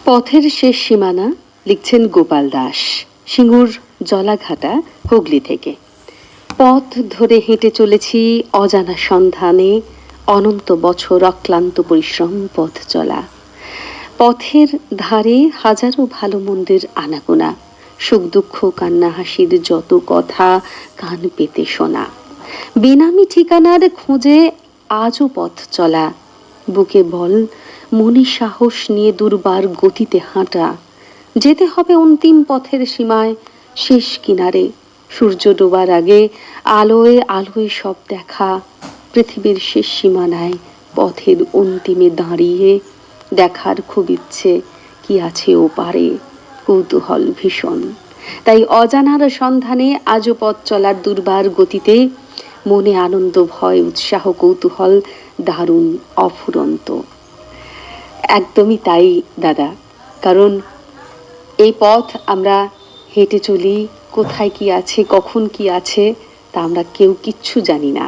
পথের শেষ সীমানা লিখছেন গোপাল দাস, সিঙ্গুর জলাঘাটা, হুগলি থেকে। পথ ধরে হেঁটে চলেছি অজানা সন্ধানে, অনন্ত বছর অক্লান্ত পরিশ্রম পথ চলা। পথের ধারে হাজারো ভালো মন্দের আনাগোনা, সুখ দুঃখ কান্না হাসির যত কথা কান পেতে শোনা। বেনামি ঠিকানার খোঁজে আজও পথ চলা, বুকে বল মনে সাহস নিয়ে দুর্বার গতিতে হাঁটা। যেতে হবে অন্তিম পথের সীমায়, শেষ কিনারে। সূর্য ডোবার আগে আলোয় আলোয় সব দেখা। পৃথিবীর শেষ সীমানায় পথের অন্তিমে দাঁড়িয়ে দেখার খুব ইচ্ছে কি আছে ও পারে, কৌতূহল ভীষণ। তাই অজানার সন্ধানে আজও পথ চলার দুর্বার গতিতে, মনে আনন্দ ভয় উৎসাহ কৌতূহল দারুণ অফুরন্ত। একদমই তাই দাদা, কারণ এই পথ আমরা হেঁটে চলি, কোথায় কি আছে কখন কি আছে তা আমরা কেউ কিচ্ছু জানি না।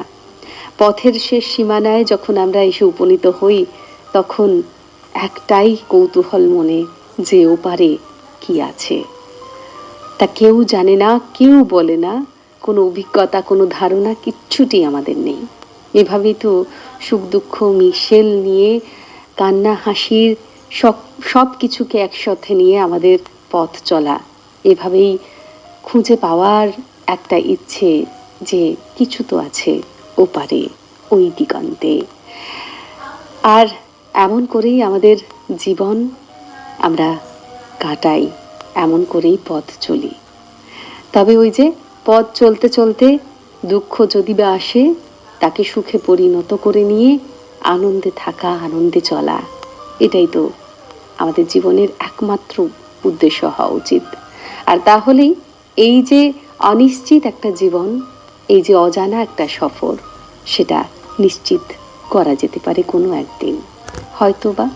পথের শেষ সীমানায় যখন আমরা এসে উপনীত হই, তখন একটাই কৌতূহল মনে, যে ওপারে কি আছে তা কেউ জানে না, কেউ বলে না, কোনো অভিজ্ঞতা কোনো ধারণা কিচ্ছুটি আমাদের নেই। এভাবেই তো সুখ দুঃখ মিশেল নিয়ে, কান্না হাসির সব সব কিছুকে একসাথে নিয়ে আমাদের পথ চলা। এভাবেই খুঁজে পাওয়ার একটা ইচ্ছে যে কিছু তো আছে ওপারে, ওই দিগন্তে। আর এমন করেই আমাদের জীবন আমরা কাটাই, এমন করেই পথ চলি। তবে ওই যে পথ চলতে চলতে দুঃখ যদি বা আসে, তাকে সুখে পরিণত করে নিয়ে আনন্দে থাকা, আনন্দে চলা, এটাই তো আমাদের জীবনের একমাত্র উদ্দেশ্য হওয়া উচিত। আর তাহলেই এই যে অনিশ্চিত একটা জীবন, এই যে অজানা একটা সফর, সেটা নিশ্চিত করা যেতে পারে কোনো একদিন, হয়তোবা